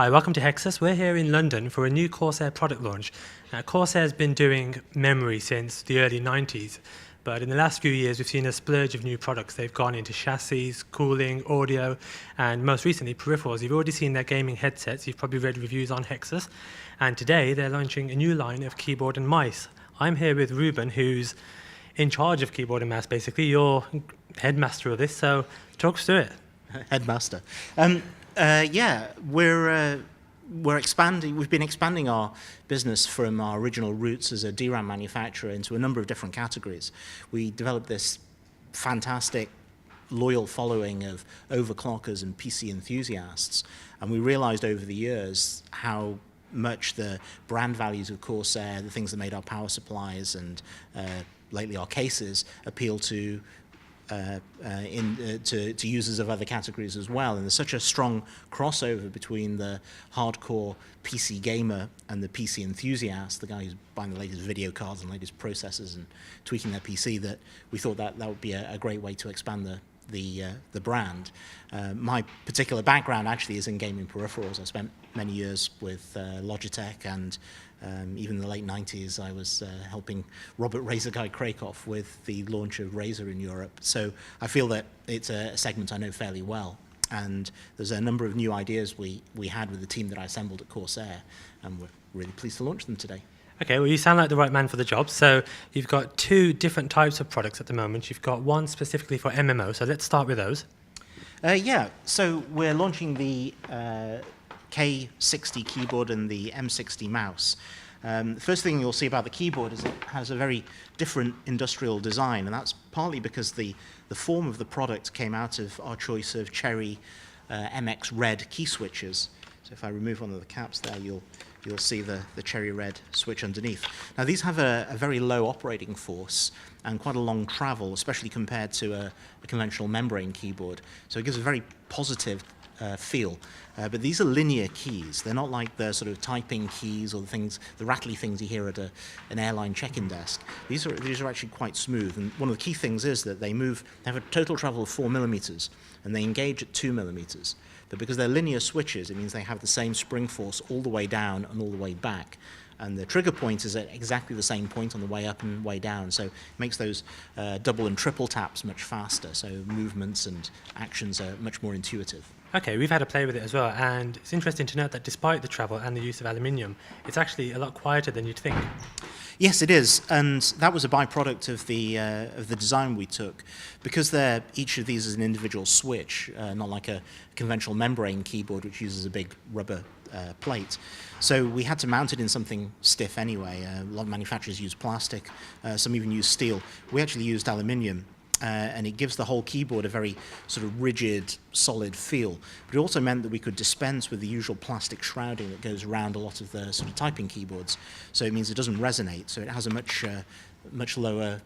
Hi, welcome to Hexus. We're here in London for a new Corsair product launch. Now, Corsair's been doing memory since the early 90s, but in the last few years we've seen a splurge of new products. They've gone into chassis, cooling, audio, and most recently peripherals. You've already seen their gaming headsets, you've probably read reviews on Hexus, and today they're launching a new line of keyboard and mice. I'm here with Ruben, who's in charge of keyboard and mouse, basically. You're headmaster of this, so talk us through it. Headmaster. Yeah, we're expanding. We've been expanding our business from our original roots as a DRAM manufacturer into a number of different categories. We developed this fantastic, loyal following of overclockers and PC enthusiasts, and we realized over the years how much the brand values of Corsair, the things that made our power supplies and lately our cases, appeal to users of other categories as well. And there's such a strong crossover between the hardcore PC gamer and the PC enthusiast, the guy who's buying the latest video cards and latest processors and tweaking their PC, that we thought that would be a great way to expand the brand. My particular background actually is in gaming peripherals. I spent many years with Logitech, and even in the late 90s I was helping Robert Razor Guy Krakoff with the launch of Razer in Europe. So I feel that it's a segment I know fairly well, and there's a number of new ideas we had with the team that I assembled at Corsair, and we're really pleased to launch them today. Okay, well, you sound like the right man for the job. So you've got two different types of products at the moment. You've got one specifically for MMO, so let's start with those. Yeah, so we're launching the K60 keyboard and the M60 mouse. The first thing you'll see about the keyboard is it has a very different industrial design, and that's partly because the form of the product came out of our choice of Cherry MX Red key switches. So if I remove one of the caps there, you'll see the cherry red switch underneath. Now these have a very low operating force and quite a long travel, especially compared to a conventional membrane keyboard. So it gives a very positive feel. But these are linear keys. They're not like the sort of typing keys or the rattly things you hear at an airline check-in desk. These are actually quite smooth. And one of the key things is that they have a total travel of 4 millimeters, and they engage at 2 millimeters. But because they're linear switches, it means they have the same spring force all the way down and all the way back. And the trigger point is at exactly the same point on the way up and way down. So it makes those double and triple taps much faster. So movements and actions are much more intuitive. Okay, we've had a play with it as well, and it's interesting to note that despite the travel and the use of aluminium, it's actually a lot quieter than you'd think. Yes, it is, and that was a byproduct of the design we took. Because each of these is an individual switch, not like a conventional membrane keyboard which uses a big rubber plate. So we had to mount it in something stiff anyway. A lot of manufacturers use plastic, some even use steel. We actually used aluminium. And it gives the whole keyboard a very sort of rigid, solid feel. But it also meant that we could dispense with the usual plastic shrouding that goes around a lot of the sort of typing keyboards. So it means it doesn't resonate. So it has a much lower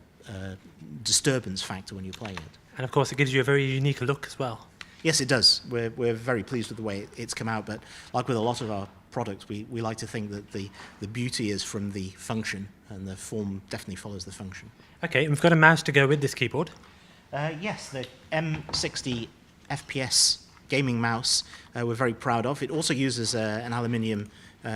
disturbance factor when you play it. And of course, it gives you a very unique look as well. Yes, it does. We're very pleased with the way it's come out. But like with a lot of our products, we like to think that the beauty is from the function, and the form definitely follows the function. Okay, and we've got a mouse to go with this keyboard. Yes, the M60 FPS gaming mouse we're very proud of. It also uses an aluminium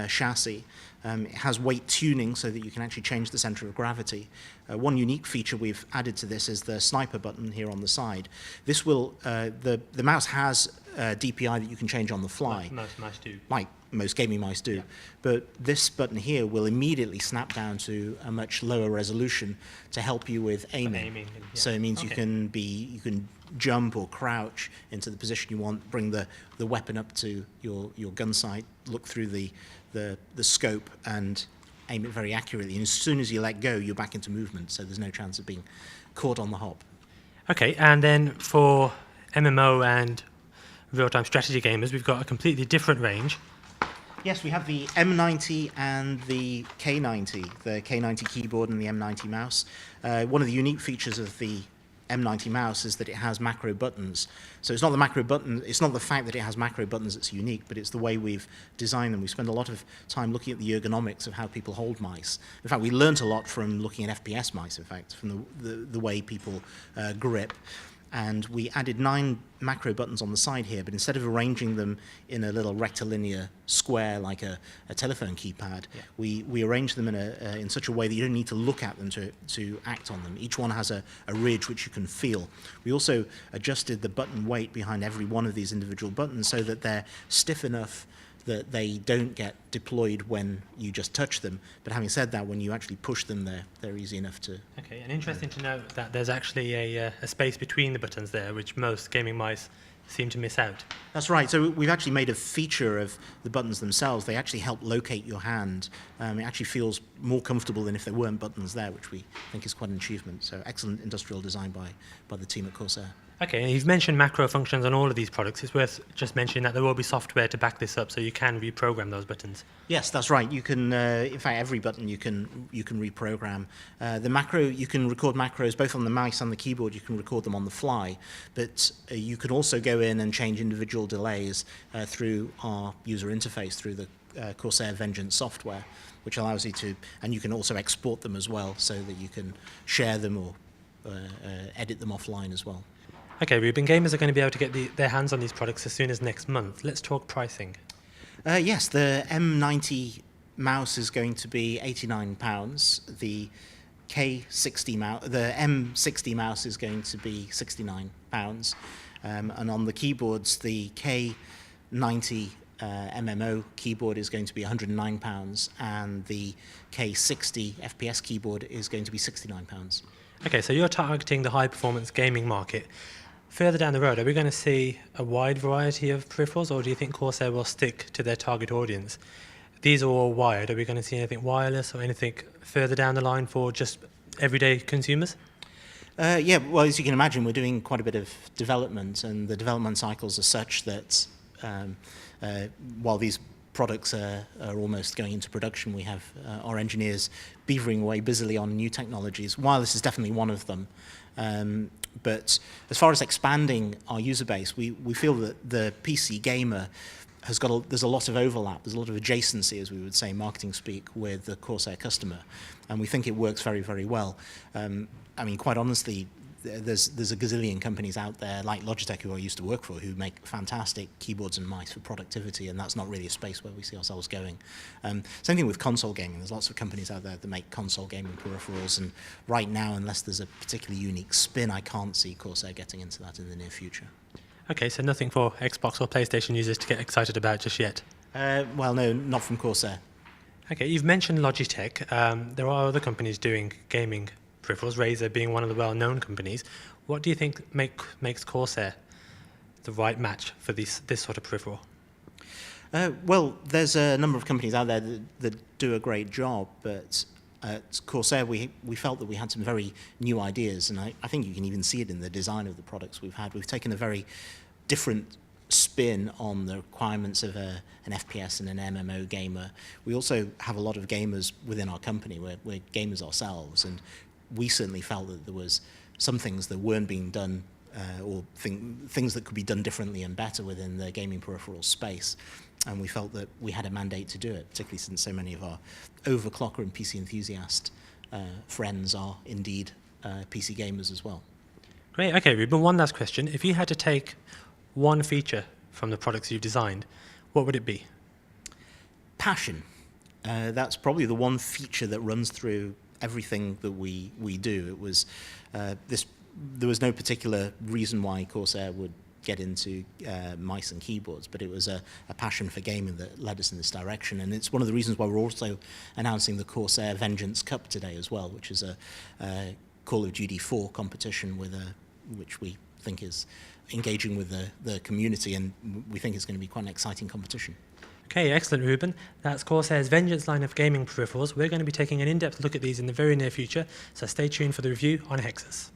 chassis. It has weight tuning so that you can actually change the center of gravity. One unique feature we've added to this is the sniper button here on the side. This will, the mouse has DPI that you can change on the fly. Like most mice do. Like most gaming mice do. Yeah. But this button here will immediately snap down to a much lower resolution to help you with aiming. Yeah. So it means you can jump or crouch into the position you want, bring the weapon up to your gun sight, look through the scope and aim it very accurately. And as soon as you let go, you're back into movement, so there's no chance of being caught on the hop. Okay, and then for MMO and real-time strategy gamers, we've got a completely different range. Yes, we have the M90 and the K90, the K90 keyboard and the M90 mouse. One of the unique features of the M90 mouse is that it has macro buttons. So it's not the macro button, it's not the fact that it has macro buttons that's unique, but it's the way we've designed them. We spend a lot of time looking at the ergonomics of how people hold mice. In fact, we learnt a lot from looking at FPS mice, in fact, from the way people grip. and we added 9 macro buttons on the side here, but instead of arranging them in a little rectilinear square like a telephone keypad, we arranged them in such a way that you don't need to look at them to act on them. Each one has a ridge which you can feel. We also adjusted the button weight behind every one of these individual buttons so that they're stiff enough that they don't get deployed when you just touch them. But having said that, when you actually push them, they're easy enough to... Okay, and interesting to note that there's actually a space between the buttons there, which most gaming mice seem to miss out. That's right. So we've actually made a feature of the buttons themselves. They actually help locate your hand. It actually feels more comfortable than if there weren't buttons there, which we think is quite an achievement. So excellent industrial design by the team at Corsair. Okay, and you've mentioned macro functions on all of these products. It's worth just mentioning that there will be software to back this up, so you can reprogram those buttons. Yes, that's right. You can, in fact, every button you can reprogram. The macro, you can record macros both on the mouse and the keyboard. You can record them on the fly, but you can also go in and change individual delays through our user interface, through the Corsair Vengeance software, which allows you to, and you can also export them as well, so that you can share them or edit them offline as well. Okay, Ruben, gamers are going to be able to get their hands on these products as soon as next month. Let's talk pricing. Yes, the M90 mouse is going to be £89. The K60 mouse, the M60 mouse is going to be £69. And on the keyboards, the K90 MMO keyboard is going to be £109, and the K60 FPS keyboard is going to be £69. Okay, so you're targeting the high-performance gaming market. Further down the road, are we going to see a wide variety of peripherals, or do you think Corsair will stick to their target audience? These are all wired. Are we going to see anything wireless or anything further down the line for just everyday consumers? Yeah, well, as you can imagine, we're doing quite a bit of development, and the development cycles are such that while these products are almost going into production, we have our engineers beavering away busily on new technologies. Wireless is definitely one of them. But as far as expanding our user base, we feel that the PC gamer has got there's a lot of overlap, there's a lot of adjacency, as we would say, marketing speak, with the Corsair customer, and we think it works very, very well. I mean, quite honestly, there's a gazillion companies out there like Logitech, who I used to work for, who make fantastic keyboards and mice for productivity, and that's not really a space where we see ourselves going. Same thing with console gaming. There's lots of companies out there that make console gaming peripherals, and right now, unless there's a particularly unique spin, I can't see Corsair getting into that in the near future. Okay, so nothing for Xbox or PlayStation users to get excited about just yet? Well, no, not from Corsair. Okay, you've mentioned Logitech. There are other companies doing gaming peripherals, Razer being one of the well-known companies. What do you think makes Corsair the right match for this sort of peripheral? Well, there's a number of companies out there that do a great job, but at Corsair we felt that we had some very new ideas, and I think you can even see it in the design of the products we've had. We've taken a very different spin on the requirements of an FPS and an MMO gamer. We also have a lot of gamers within our company. We're gamers ourselves, and we certainly felt that there was some things that weren't being done, or things that could be done differently and better within the gaming peripheral space. And we felt that we had a mandate to do it, particularly since so many of our overclocker and PC enthusiast friends are indeed PC gamers as well. Great. Okay, Ruben, one last question. If you had to take one feature from the products you've designed, what would it be? Passion. That's probably the one feature that runs through everything that we do. It was there was no particular reason why Corsair would get into mice and keyboards, but it was a passion for gaming that led us in this direction, and it's one of the reasons why we're also announcing the Corsair Vengeance Cup today as well, which is a Call of Duty 4 competition which we think is engaging with the community, and we think it's going to be quite an exciting competition. Okay, excellent, Ruben. That's Corsair's Vengeance line of gaming peripherals. We're going to be taking an in-depth look at these in the very near future, so stay tuned for the review on Hexus.